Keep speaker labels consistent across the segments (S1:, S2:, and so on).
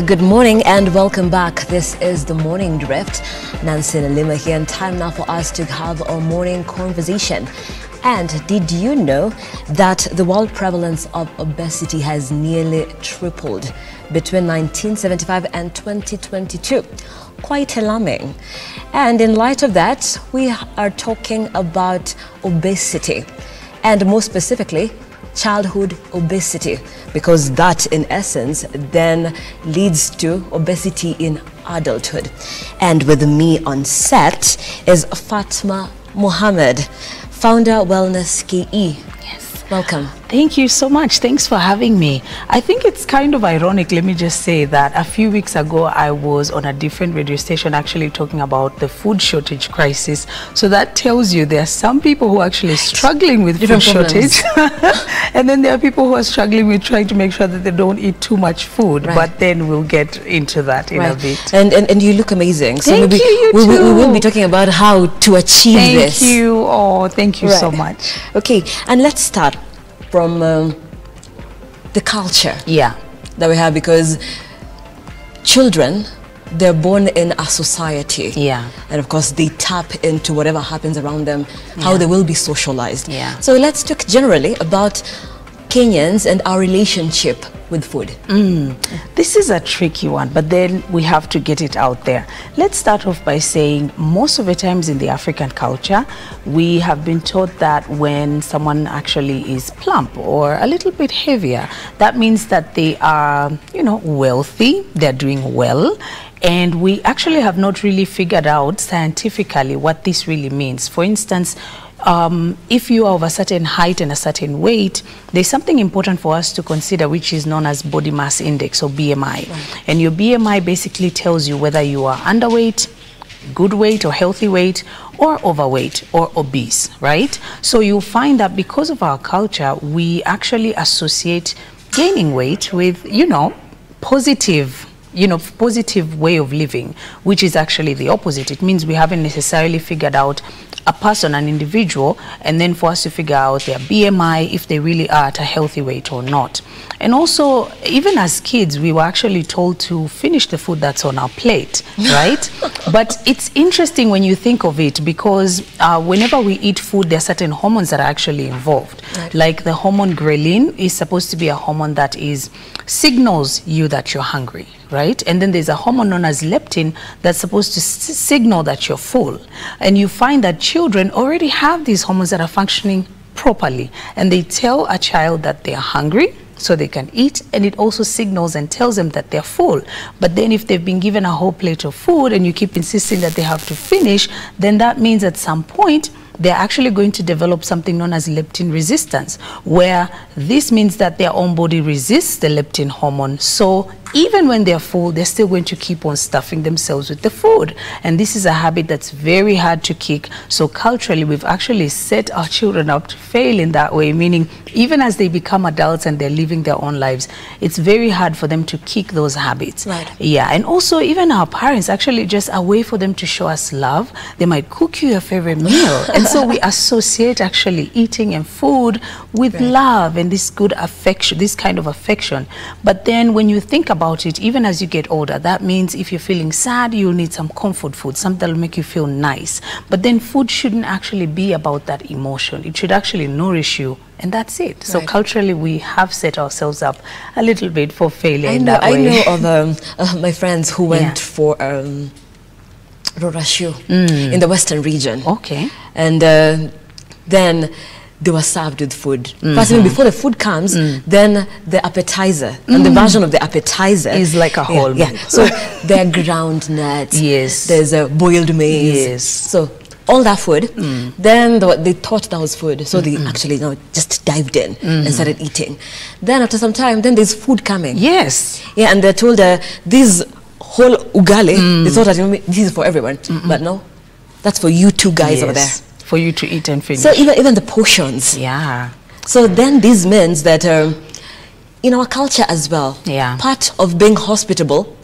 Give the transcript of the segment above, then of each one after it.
S1: Good morning and welcome back. This is the Morning Drift. Nancy and Lima here, and time now for us to have our morning conversation. And did you know that the world prevalence of obesity has nearly tripled between 1975 and 2022? Quite alarming. And in light of that, we are talking about obesity, and more specifically, childhood obesity, because that in essence then leads to obesity in adulthood. And with me on set is Fatma Mohammed, founder WellnessKE.
S2: Yes.
S1: Welcome.
S2: Thank you so much. Thanks for having me. I think it's kind of ironic, let me just say, that a few weeks ago I was on a different radio station actually talking about the food shortage crisis. So that tells you there are some people who are actually struggling with food shortage. And then there are people who are struggling with trying to make sure that they don't eat too much food. Right. But then we'll get into that in a bit.
S1: And you look amazing. So
S2: thank
S1: maybe
S2: you,
S1: we will be talking about how to achieve this.
S2: Thank you. Oh, thank you so much.
S1: Okay, and let's start from the culture that we have, because children, they're born in a society, and of course they tap into whatever happens around them, how they will be socialized. So let's talk generally about Kenyans and our relationship with food.
S2: This is a tricky one, but then we have to get it out there. Let's start off by saying most of the times in the African culture, we have been taught that when someone actually is plump or a little bit heavier, that means that they are, you know, wealthy, they're doing well. And we actually have not really figured out scientifically what this really means. For instance, if you are of a certain height and a certain weight, there's something important for us to consider, which is known as body mass index, or BMI. And your BMI basically tells you whether you are underweight, good weight or healthy weight, or overweight or obese, right? So you'll find that because of our culture, we actually associate gaining weight with, positive way of living, which is actually the opposite. It means we haven't necessarily figured out a person, an individual, and then for us to figure out their BMI, if they really are at a healthy weight or not. And also, even as kids, we were actually told to finish the food that's on our plate, right? But it's interesting when you think of it, because whenever we eat food, there are certain hormones that are actually involved. Like the hormone ghrelin is supposed to be a hormone that signals you that you're hungry, right? And then there's a hormone known as leptin that's supposed to signal that you're full. And you find that children already have these hormones that are functioning properly, and they tell a child that they are hungry so they can eat, and it also signals and tells them that they're full. But then if they've been given a whole plate of food and you keep insisting that they have to finish, then that means at some point they're actually going to develop something known as leptin resistance, where this means that their own body resists the leptin hormone. So even when they're full, they're still going to keep on stuffing themselves with the food. And this is a habit that's very hard to kick. So culturally, we've actually set our children up to fail in that way, meaning even as they become adults and they're living their own lives, it's very hard for them to kick those habits. Yeah, and also even our parents, actually just a way for them to show us love. They might cook you your favorite meal. And so we associate actually eating and food with love and this good affection, this kind of affection. But then when you think about it, even as you get older, that means if you're feeling sad, you'll need some comfort food, something that'll make you feel nice. But then food shouldn't actually be about that emotion. It should actually nourish you, and that's it. So culturally, we have set ourselves up a little bit for failure in that way.
S1: I know of my friends who went for Rorashu in the Western region. And then they were served with food. First, even before the food comes, then the appetizer, and the version of the appetizer
S2: is like a whole meal.
S1: So there are ground nuts, there's a boiled maize, so all that food. Then they thought that was food, so they actually just dived in and started eating. Then after some time, then there's food coming. And they're told this whole ugali, they thought that this is for everyone, but no, that's for you two guys over there.
S2: For you to eat and finish.
S1: So even the portions. So then this means that in our culture as well, part of being hospitable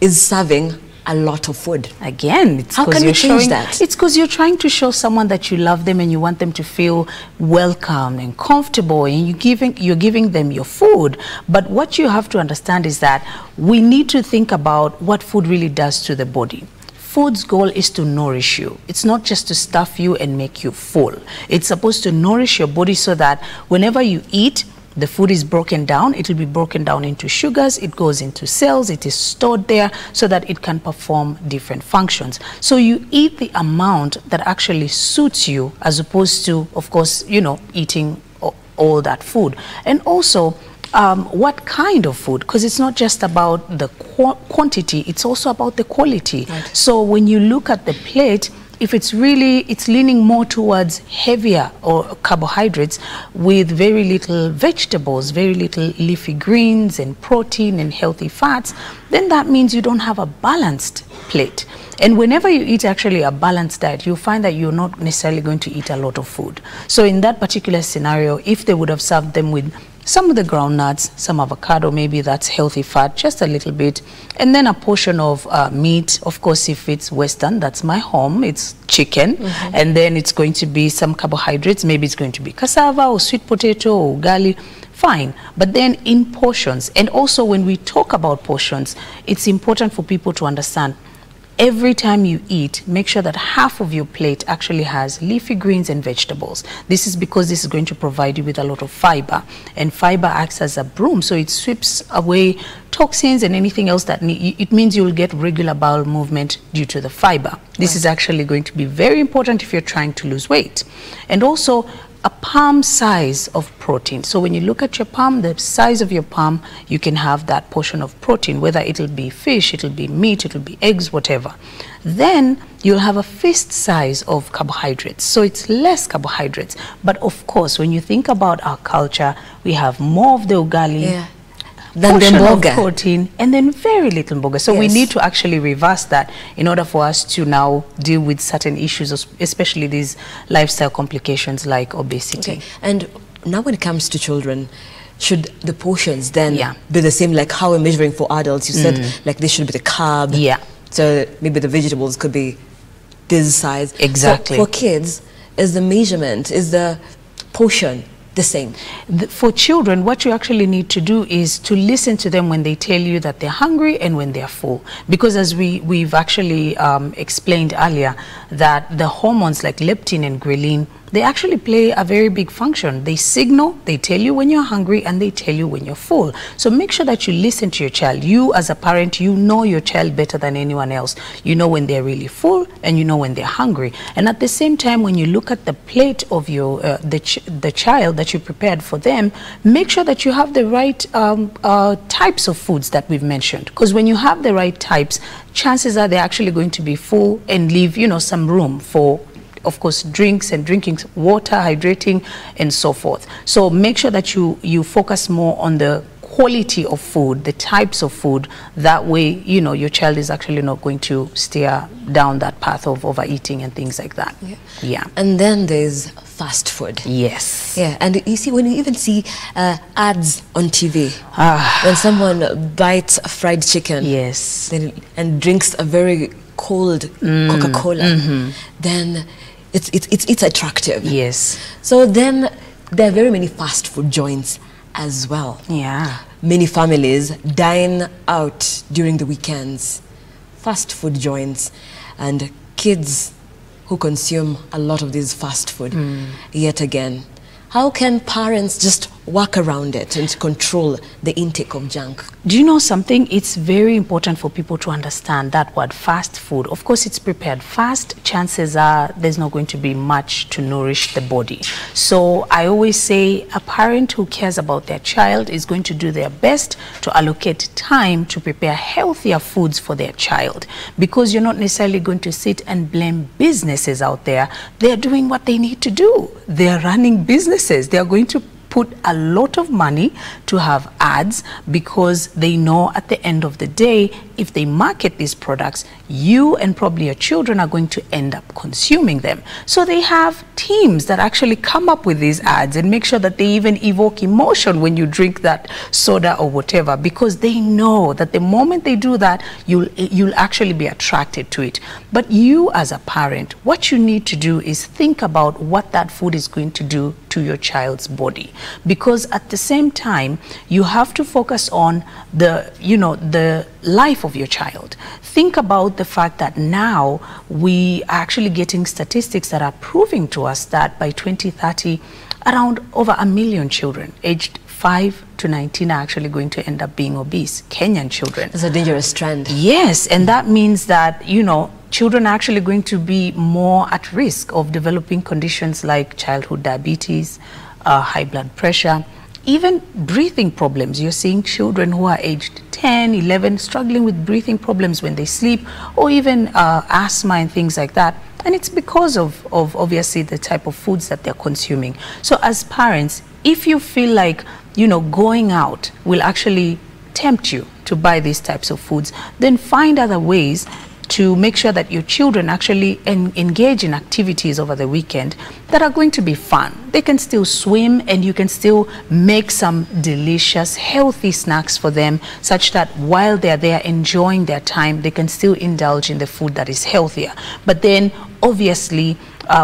S1: is serving a lot of food.
S2: Again, it's
S1: how can you change that?
S2: It's because you're trying to show someone that you love them and you want them to feel welcome and comfortable, and you're giving them your food. But what you have to understand is that we need to think about what food really does to the body. Food's goal is to nourish you. It's not just to stuff you and make you full. It's supposed to nourish your body so that whenever you eat, the food is broken down. It will be broken down into sugars. It goes into cells. It is stored there so that it can perform different functions. So you eat the amount that actually suits you, as opposed to, of course, you know, eating all that food. And also, what kind of food? Because it's not just about the quantity, it's also about the quality. Right. So when you look at the plate, if it's leaning more towards heavier or carbohydrates with very little vegetables, very little leafy greens and protein and healthy fats, then that means you don't have a balanced plate. And whenever you eat actually a balanced diet, you'll find that you're not necessarily going to eat a lot of food. So in that particular scenario, if they would have served them with some of the groundnuts, some avocado, maybe that's healthy fat, just a little bit, and then a portion of meat. Of course, if it's Western, that's my home, it's chicken, and then it's going to be some carbohydrates, maybe it's going to be cassava or sweet potato or ugali, fine, but then in portions. And also when we talk about portions, it's important for people to understand every time you eat, make sure that half of your plate actually has leafy greens and vegetables. This is because this is going to provide you with a lot of fiber, and fiber acts as a broom, so it sweeps away toxins and anything else that it means you'll get regular bowel movement due to the fiber. This is actually going to be very important if you're trying to lose weight. And also a palm size of protein. So when you look at your palm, the size of your palm, you can have that portion of protein, whether it'll be fish, it'll be meat, it'll be eggs, whatever. Then you'll have a fist size of carbohydrates. So it's less carbohydrates. But of course, when you think about our culture, we have more of the ugali,
S1: than the mboga,
S2: protein, and then very little mboga. So we need to actually reverse that in order for us to now deal with certain issues, especially these lifestyle complications like obesity.
S1: Okay. And now when it comes to children, should the portions then be the same like how we're measuring for adults? You said like they should be the carb. Yeah. So maybe the vegetables could be this size.
S2: Exactly.
S1: So for kids, is the measurement, is the portion the same?
S2: For children, what you actually need to do is to listen to them when they tell you that they're hungry and when they're full. Because as we've actually explained earlier, that the hormones like leptin and ghrelin, they actually play a very big function. They signal, they tell you when you're hungry, and they tell you when you're full. So make sure that you listen to your child. You as a parent, you know your child better than anyone else. You know when they're really full and you know when they're hungry. And at the same time, when you look at the plate of your the child that you prepared for them, make sure that you have the right types of foods that we've mentioned. Because when you have the right types, chances are they're actually going to be full and leave, you know, some room for, of course, drinks and drinking water, hydrating, and so forth. So make sure that you focus more on the quality of food, the types of food. That way, you know, your child is actually not going to steer down that path of overeating and things like that. Yeah.
S1: And then there's fast food.
S2: Yes.
S1: Yeah, and you see, when you even see ads on TV, when someone bites a fried chicken, and drinks a very cold Coca-Cola, then it's attractive.
S2: Yes.
S1: So then there are very many fast food joints as well.
S2: Yeah.
S1: Many families dine out during the weekends. Fast food joints, and kids who consume a lot of this fast food. Yet again, how can parents just work around it and control the intake of junk?
S2: Do you know something? It's very important for people to understand that word fast food. Of course, it's prepared fast. Chances are there's not going to be much to nourish the body. So I always say a parent who cares about their child is going to do their best to allocate time to prepare healthier foods for their child, because you're not necessarily going to sit and blame businesses out there. They're doing what they need to do. They're running businesses. They're going to put a lot of money to have ads, because they know at the end of the day, if they market these products, you and probably your children are going to end up consuming them. So they have teams that actually come up with these ads and make sure that they even evoke emotion when you drink that soda or whatever, because they know that the moment they do that, you'll actually be attracted to it. But you as a parent, what you need to do is think about what that food is going to do to your child's body, because at the same time you have to focus on the life of your child. Think about the fact that now we are actually getting statistics that are proving to us that by 2030 around over 1 million children aged 5 to 19 are actually going to end up being obese, Kenyan children.
S1: It's a dangerous trend.
S2: Yes, and that means that, children are actually going to be more at risk of developing conditions like childhood diabetes, high blood pressure, even breathing problems. You're seeing children who are aged 10, 11 struggling with breathing problems when they sleep, or even asthma and things like that. And it's because of obviously the type of foods that they're consuming. So as parents, if you feel like, going out will actually tempt you to buy these types of foods, then find other ways to make sure that your children actually engage in activities over the weekend that are going to be fun. They can still swim, and you can still make some delicious, healthy snacks for them, such that while they're there enjoying their time, they can still indulge in the food that is healthier. But then, obviously,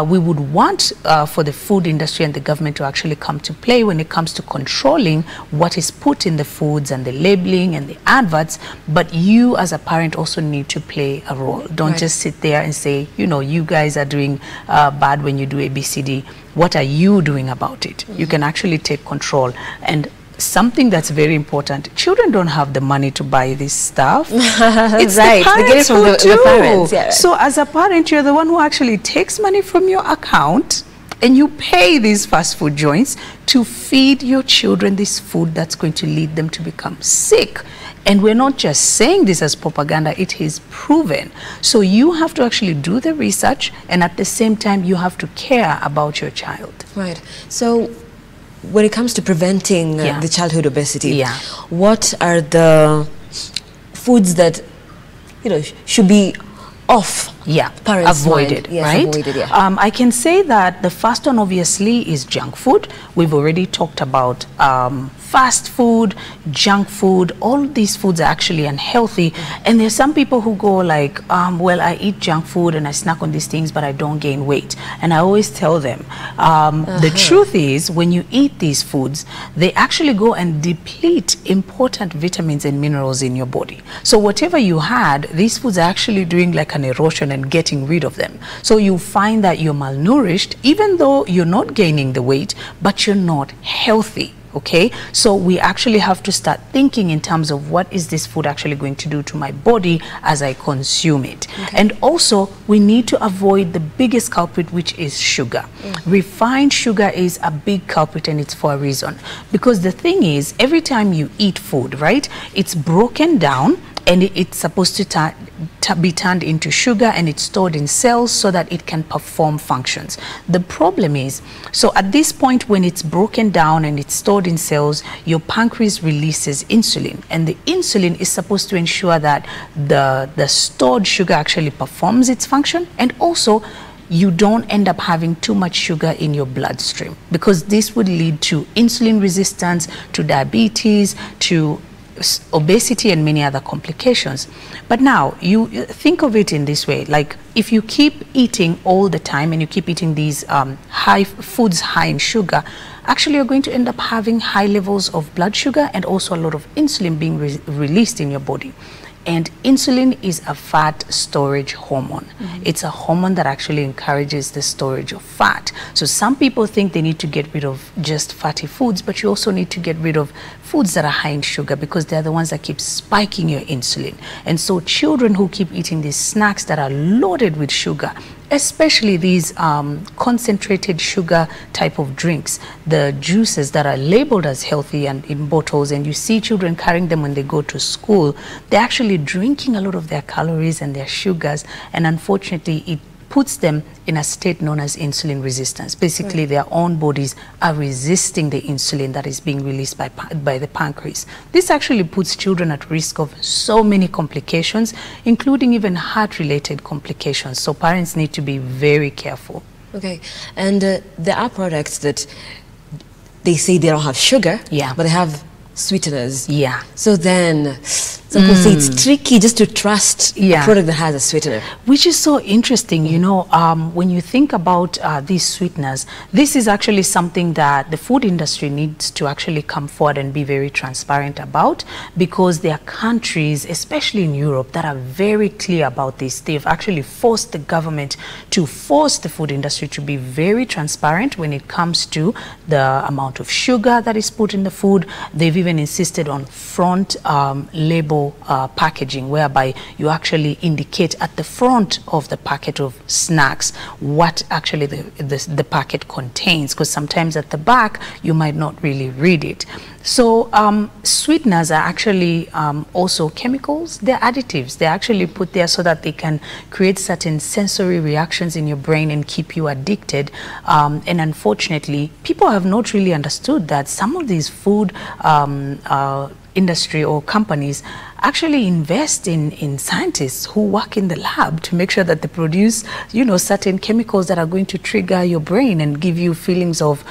S2: we would want for the food industry and the government to actually come to play when it comes to controlling what is put in the foods and the labeling and the adverts. But you as a parent also need to play a role. Don't just sit there and say, you guys are doing bad when you do ABCD. What are you doing about it? You can actually take control. And something that's very important, children don't have the money to buy this stuff. It's
S1: right.
S2: the
S1: They get it from the parents. Yeah, right.
S2: So as a parent, you're the one who actually takes money from your account and you pay these fast food joints to feed your children this food that's going to lead them to become sick. And we're not just saying this as propaganda, it is proven. So you have to actually do the research, and at the same time you have to care about your child.
S1: Right. So when it comes to preventing the childhood obesity, what are the foods that should be off parents'
S2: avoided,
S1: mind?
S2: right?
S1: Avoided,
S2: I can say that the first one obviously is junk food. We've already talked about fast food, junk food. All these foods are actually unhealthy. And there's some people who go like, well, I eat junk food and I snack on these things, but I don't gain weight. And I always tell them, the truth is, when you eat these foods, they actually go and deplete important vitamins and minerals in your body. So whatever you had, these foods are actually doing like an erosion and getting rid of them. So you find that you're malnourished, even though you're not gaining the weight, but you're not healthy. Okay, so we actually have to start thinking in terms of what is this food actually going to do to my body as I consume it. And also, we need to avoid the biggest culprit, which is sugar. Refined sugar is a big culprit, and it's for a reason. Because the thing is, every time you eat food, right, it's broken down, and it's supposed to be turned into sugar, and it's stored in cells so that it can perform functions. The problem is, so at this point when it's broken down and it's stored in cells, your pancreas releases insulin, and the insulin is supposed to ensure that the stored sugar actually performs its function, and also you don't end up having too much sugar in your bloodstream, because this would lead to insulin resistance, to diabetes, to obesity, and many other complications. But now you think of it in this way, like if you keep eating all the time and you keep eating these foods high in sugar, actually you're going to end up having high levels of blood sugar and also a lot of insulin being released in your body. And insulin is a fat storage hormone. It's a hormone that actually encourages the storage of fat. So some people think they need to get rid of just fatty foods, but you also need to get rid of foods that are high in sugar, because they're the ones that keep spiking your insulin. And so children who keep eating these snacks that are loaded with sugar, especially these concentrated sugar type of drinks, the juices that are labeled as healthy and in bottles, and you see children carrying them when they go to school, they're actually drinking a lot of their calories and their sugars, and unfortunately it puts them in a state known as insulin resistance. Basically, their own bodies are resisting the insulin that is being released by the pancreas. This actually puts children at risk of so many complications, including even heart-related complications. So parents need to be very careful.
S1: Okay, and there are products that they say they don't have sugar, but they have sweeteners.
S2: Yeah.
S1: So then some people say it's tricky just to trust a product that has a sweetener.
S2: Which is so interesting, you know, when you think about these sweeteners, this is actually something that the food industry needs to actually come forward and be very transparent about, because there are countries, especially in Europe, that are very clear about this. They've actually forced the government to force the food industry to be very transparent when it comes to the amount of sugar that is put in the food. They've even insisted on front label packaging, whereby you actually indicate at the front of the packet of snacks what actually the packet contains, because sometimes at the back you might not really read it. So sweeteners are actually also chemicals. They're additives. They're actually put there so that they can create certain sensory reactions in your brain and keep you addicted. And unfortunately, people have not really understood that some of these food industry or companies actually invest in scientists who work in the lab to make sure that they produce, you know, certain chemicals that are going to trigger your brain and give you feelings of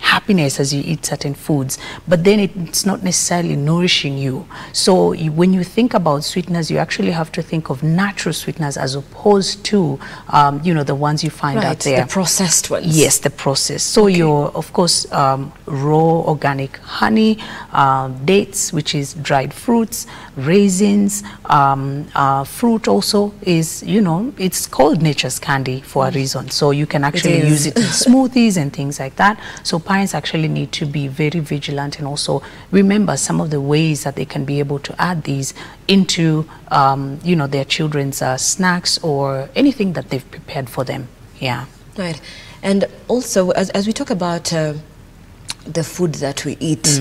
S2: happiness as you eat certain foods. But then it's not necessarily nourishing you. So when you think about sweeteners, you actually have to think of natural sweeteners as opposed to, you know, the ones you find out there.
S1: The processed ones.
S2: Yes, the processed. So your, of course, raw organic honey, dates, which is dried fruits, raisins, fruit also is, you know, it's called nature's candy for a reason. So you can actually use it in smoothies and things like that. So parents actually need to be very vigilant and also remember some of the ways that they can be able to add these into, you know, their children's snacks or anything that they've prepared for them. Yeah.
S1: Right. And also, as we talk about the food that we eat,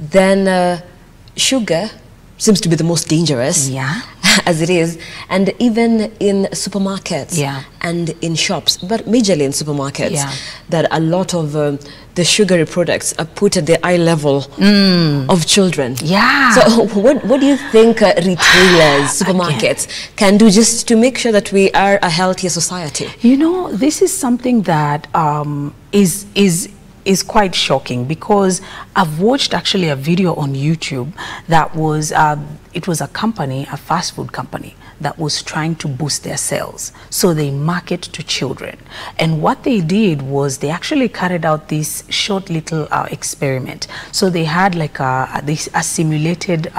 S1: then sugar seems to be the most dangerous, as it is, and even in supermarkets and in shops, but majorly in supermarkets, that a lot of the sugary products are put at the eye level of children. So what do you think retailers, supermarkets can do just to make sure that we are a healthier society?
S2: You know, this is something that is quite shocking, because I've watched actually a video on YouTube that was, it was a company, a fast food company, that was trying to boost their sales. So they market to children. And what they did was they actually carried out this short little experiment. So they had like a simulated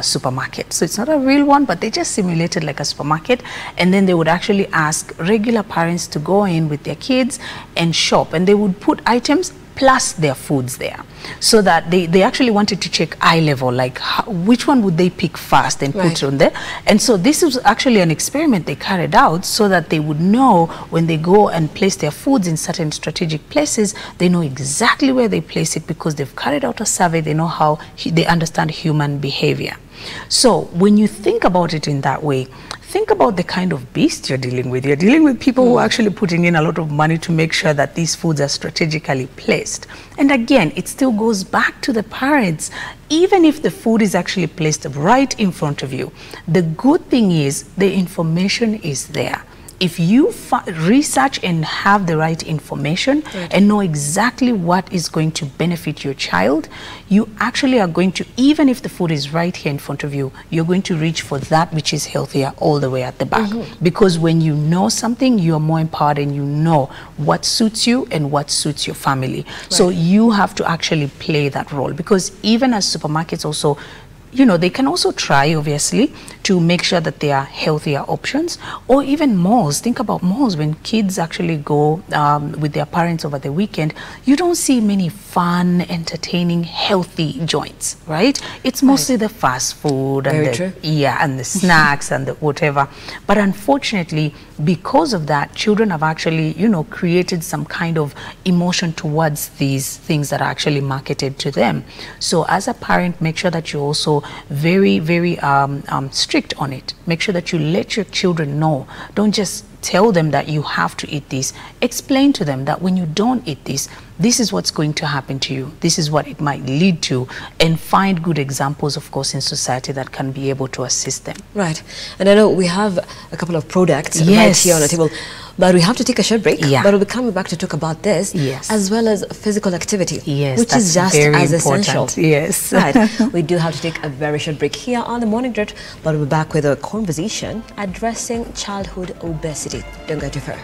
S2: supermarket. So it's not a real one, but they just simulated like a supermarket. And then they would actually ask regular parents to go in with their kids and shop. And they would put items plus their foods there, so that they actually wanted to check eye level, like which one would they pick first and put on there. And so this was actually an experiment they carried out so that they would know when they go and place their foods in certain strategic places, they know exactly where they place it, because they've carried out a survey, they know how they understand human behavior. So when you think about it in that way, think about the kind of beast you're dealing with. You're dealing with people who are actually putting in a lot of money to make sure that these foods are strategically placed. And again, it still goes back to the parents. Even if the food is actually placed right in front of you, the good thing is the information is there. If you research and have the right information and know exactly what is going to benefit your child, you actually are going to, even if the food is right here in front of you, you're going to reach for that which is healthier all the way at the back. Because when you know something, you're more empowered and you know what suits you and what suits your family. So you have to actually play that role, because even as supermarkets also, you know, they can also try, obviously, to make sure that there are healthier options. Or even malls. Think about malls. When kids actually go with their parents over the weekend, you don't see many fun, entertaining, healthy joints, right? It's mostly the fast food and and the snacks and the whatever. But unfortunately, because of that, children have actually, you know, created some kind of emotion towards these things that are actually marketed to them. So as a parent, make sure that you also very, very strict on it. Make sure that you let your children know. Don't just tell them that you have to eat this. Explain to them that when you don't eat this, this is what's going to happen to you. This is what it might lead to. And find good examples, of course, in society that can be able to assist them.
S1: Right. And I know we have a couple of products right
S2: Yes.
S1: here on the table, but we have to take a short break.
S2: Yeah.
S1: But we'll be coming back to talk about this,
S2: Yes.
S1: as well as physical activity,
S2: Yes,
S1: which is
S2: that's
S1: just
S2: very
S1: as
S2: important.
S1: essential.
S2: Yes.
S1: Right. We do have to take a very short break here on the Morning Drift, but we'll be back with a conversation addressing childhood obesity. Don't go too far.